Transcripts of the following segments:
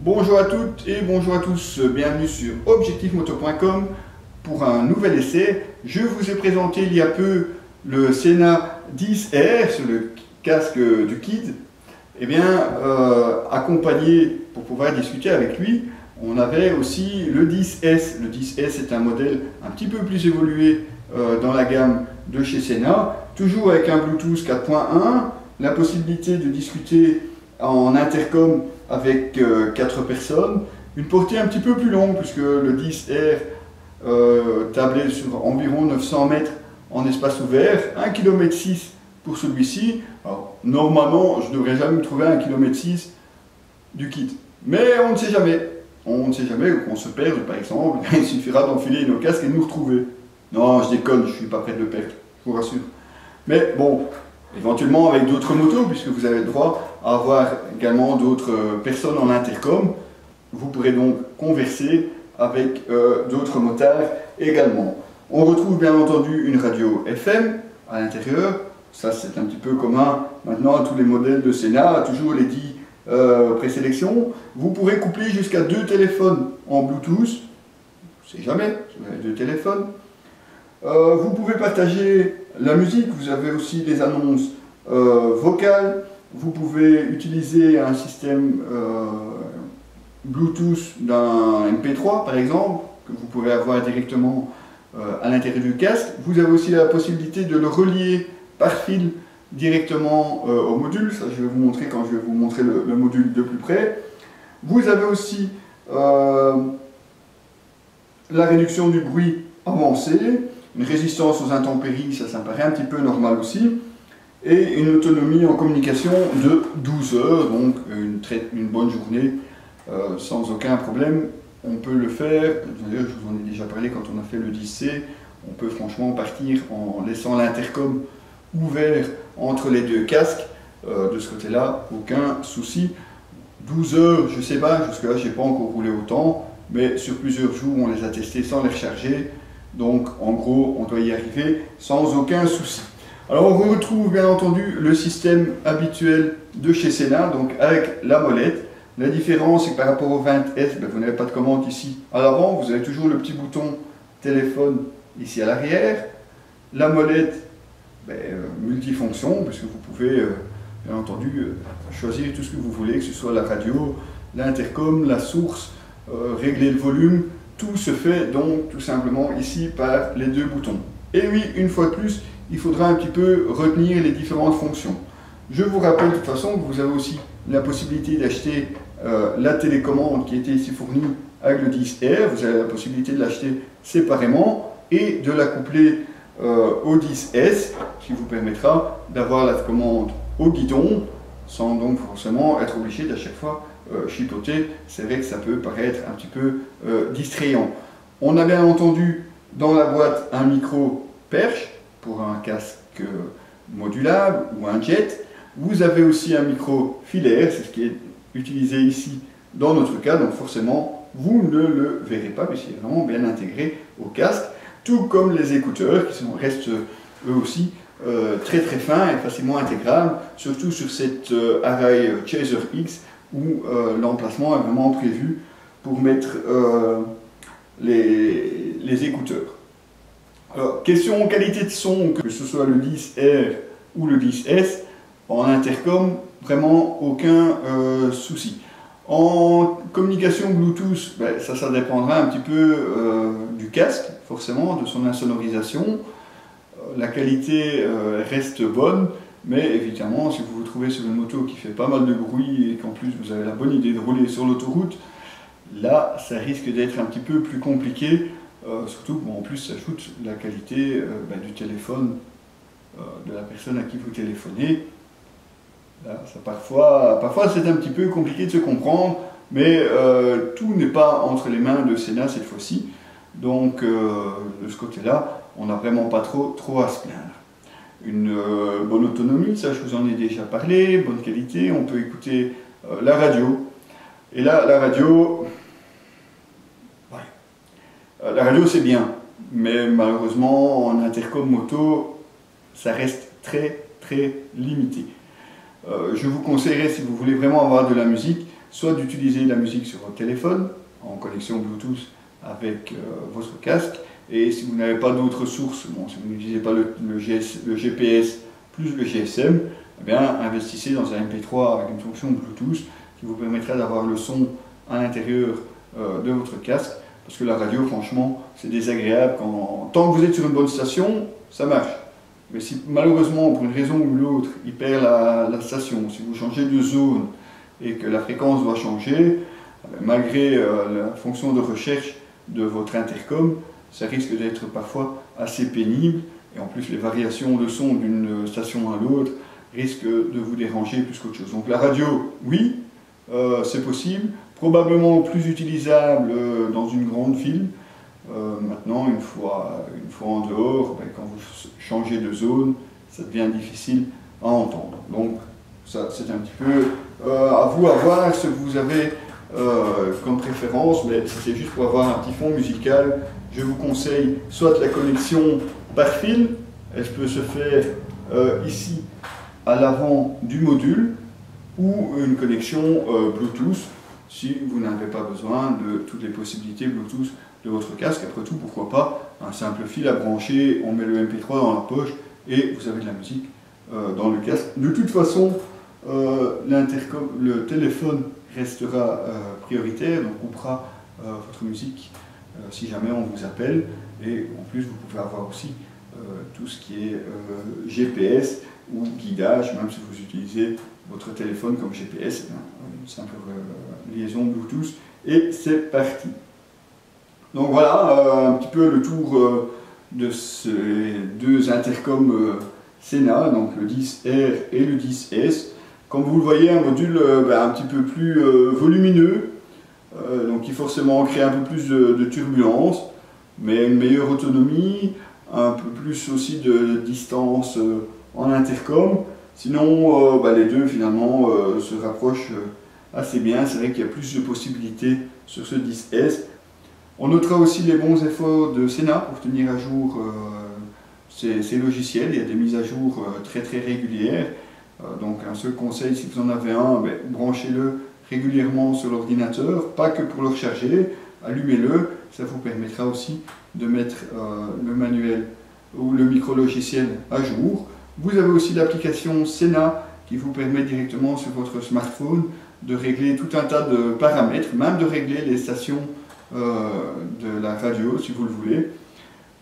Bonjour à toutes et bonjour à tous, bienvenue sur objectifmoto.com pour un nouvel essai. Je vous ai présenté il y a peu le Sena 10R sur le casque du Kid. Eh bien, accompagné pour pouvoir discuter avec lui, on avait aussi le 10S. Le 10S est un modèle un petit peu plus évolué dans la gamme de chez Sena, toujours avec un Bluetooth 4.1, la possibilité de discuter en intercom avec 4 personnes, une portée un petit peu plus longue puisque le 10R tablait sur environ 900 mètres en espace ouvert, 1,6 km pour celui-ci. Alors, normalement, je ne devrais jamais me trouver à 1,6 km du kit, mais on ne sait jamais. On ne sait jamais qu'on se perde par exemple, il suffira d'enfiler nos casques et de nous retrouver. Non, je déconne, je ne suis pas prêt de le perdre, je vous rassure. Mais bon, éventuellement avec d'autres motos, puisque vous avez le droit à avoir également d'autres personnes en intercom, vous pourrez donc converser avec d'autres motards également. On retrouve bien entendu une radio FM à l'intérieur, ça c'est un petit peu commun maintenant à tous les modèles de Sena, toujours les 10 présélections. Vous pourrez coupler jusqu'à 2 téléphones en Bluetooth, on ne sait jamais, si vous avez 2 téléphones. Vous pouvez partager la musique, vous avez aussi des annonces vocales, vous pouvez utiliser un système Bluetooth d'un MP3 par exemple, que vous pouvez avoir directement à l'intérieur du casque. Vous avez aussi la possibilité de le relier par fil directement au module, ça je vais vous montrer quand je vais vous montrer le module de plus près. Vous avez aussi la réduction du bruit avancé, une résistance aux intempéries, ça me paraît un petit peu normal aussi, et une autonomie en communication de 12 heures, donc une bonne journée sans aucun problème. On peut le faire, d'ailleurs je vous en ai déjà parlé quand on a fait le 10C, on peut franchement partir en laissant l'intercom ouvert entre les deux casques, de ce côté-là, aucun souci. 12 heures, je sais pas, jusque-là je n'ai pas encore roulé autant, mais sur plusieurs jours on les a testés sans les recharger. Donc en gros on doit y arriver sans aucun souci. Alors on retrouve bien entendu le système habituel de chez Sena, donc avec la molette. La différence c'est que par rapport au 20S, vous n'avez pas de commande ici à l'avant, vous avez toujours le petit bouton téléphone ici à l'arrière. La molette multifonction, puisque vous pouvez bien entendu choisir tout ce que vous voulez, que ce soit la radio, l'intercom, la source, régler le volume. Tout se fait donc tout simplement ici par les 2 boutons. Et oui, une fois de plus, il faudra un petit peu retenir les différentes fonctions. Je vous rappelle de toute façon que vous avez aussi la possibilité d'acheter la télécommande qui était ici fournie avec le 10R. Vous avez la possibilité de l'acheter séparément et de la coupler au 10S, qui vous permettra d'avoir la commande au guidon sans donc forcément être obligé d'à chaque fois chipoter. C'est vrai que ça peut paraître un petit peu distrayant. On a bien entendu dans la boîte un micro perche pour un casque modulable ou un jet. Vous avez aussi un micro filaire, c'est ce qui est utilisé ici dans notre cas, donc forcément vous ne le verrez pas puisqu'il est vraiment bien intégré au casque, tout comme les écouteurs qui restent eux aussi très fins et facilement intégrables, surtout sur cette Arai Chaser X où l'emplacement est vraiment prévu pour mettre les écouteurs. Alors, question qualité de son, que ce soit le 10R ou le 10S, en intercom, vraiment aucun souci. En communication Bluetooth, ça dépendra un petit peu du casque, forcément, de son insonorisation. La qualité reste bonne, mais évidemment, si vous vous trouvez sur une moto qui fait pas mal de bruit et qu'en plus vous avez la bonne idée de rouler sur l'autoroute, là, ça risque d'être un petit peu plus compliqué, surtout qu'en plus ça ajoute la qualité du téléphone de la personne à qui vous téléphonez. Là, parfois c'est un petit peu compliqué de se comprendre, mais tout n'est pas entre les mains de Sena cette fois-ci, donc de ce côté-là, on n'a vraiment pas trop à se plaindre. Une bonne autonomie, ça je vous en ai déjà parlé, bonne qualité, on peut écouter la radio. Et là, la radio c'est bien, mais malheureusement en intercom moto, ça reste très limité. Je vous conseillerais, si vous voulez vraiment avoir de la musique, soit d'utiliser la musique sur votre téléphone, en connexion Bluetooth avec votre casque, et si vous n'avez pas d'autres sources, bon, si vous n'utilisez pas le GPS plus le GSM, eh bien, investissez dans un MP3 avec une fonction Bluetooth qui vous permettra d'avoir le son à l'intérieur de votre casque, parce que la radio, franchement, c'est désagréable. Tant que vous êtes sur une bonne station, ça marche. Mais si malheureusement, pour une raison ou l'autre, il perd la station, si vous changez de zone et que la fréquence doit changer, malgré la fonction de recherche de votre intercom, ça risque d'être parfois assez pénible. Et en plus, les variations de son d'une station à l'autre risquent de vous déranger plus qu'autre chose. Donc la radio, oui, c'est possible, probablement plus utilisable dans une grande ville. Maintenant, une fois en dehors, quand vous changez de zone, ça devient difficile à entendre. Donc ça, c'est un petit peu à vous à voir ce que vous avez comme préférence, mais c'est juste pour avoir un petit fond musical. Je vous conseille soit la connexion par fil, elle peut se faire ici à l'avant du module, ou une connexion Bluetooth si vous n'avez pas besoin de toutes les possibilités Bluetooth de votre casque. Après tout, pourquoi pas un simple fil à brancher, on met le MP3 dans la poche et vous avez de la musique dans le casque. De toute façon, le téléphone restera prioritaire, donc coupera votre musique si jamais on vous appelle, et en plus vous pouvez avoir aussi tout ce qui est GPS ou guidage, même si vous utilisez votre téléphone comme GPS, une simple liaison Bluetooth, et c'est parti. Donc voilà un petit peu le tour de ces deux intercoms Sena, donc le 10R et le 10S. Comme vous le voyez, un module un petit peu plus volumineux, donc qui forcément crée un peu plus de turbulence, mais une meilleure autonomie, un peu plus aussi de distance en intercom. Sinon, les deux finalement se rapprochent assez bien. C'est vrai qu'il y a plus de possibilités sur ce 10S. On notera aussi les bons efforts de Sena pour tenir à jour ces logiciels. Il y a des mises à jour très régulières. Donc un seul conseil, si vous en avez un, branchez-le régulièrement sur l'ordinateur, pas que pour le recharger, allumez-le, ça vous permettra aussi de mettre le manuel ou le micro-logiciel à jour. Vous avez aussi l'application Sena qui vous permet directement sur votre smartphone de régler tout un tas de paramètres, même de régler les stations de la radio si vous le voulez.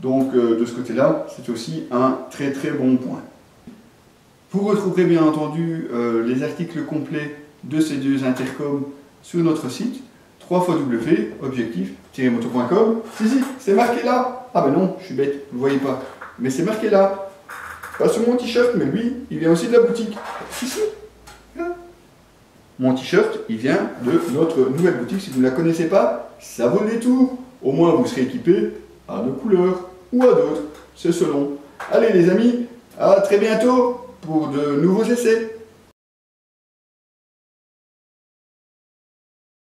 Donc de ce côté-là, c'est aussi un très bon point. Vous retrouverez bien entendu les articles complets de ces deux intercoms sur notre site www.objectif-moto.com. Si, c'est marqué là. Ah ben non, je suis bête, vous ne voyez pas. Mais c'est marqué là. Pas sur mon t-shirt, mais lui, il vient aussi de la boutique. Si. Là. Mon t-shirt, il vient de notre nouvelle boutique. Si vous ne la connaissez pas, ça vaut le détour. Au moins, vous serez équipé à de couleurs ou à d'autres. C'est selon. Allez les amis, à très bientôt pour de nouveaux essais.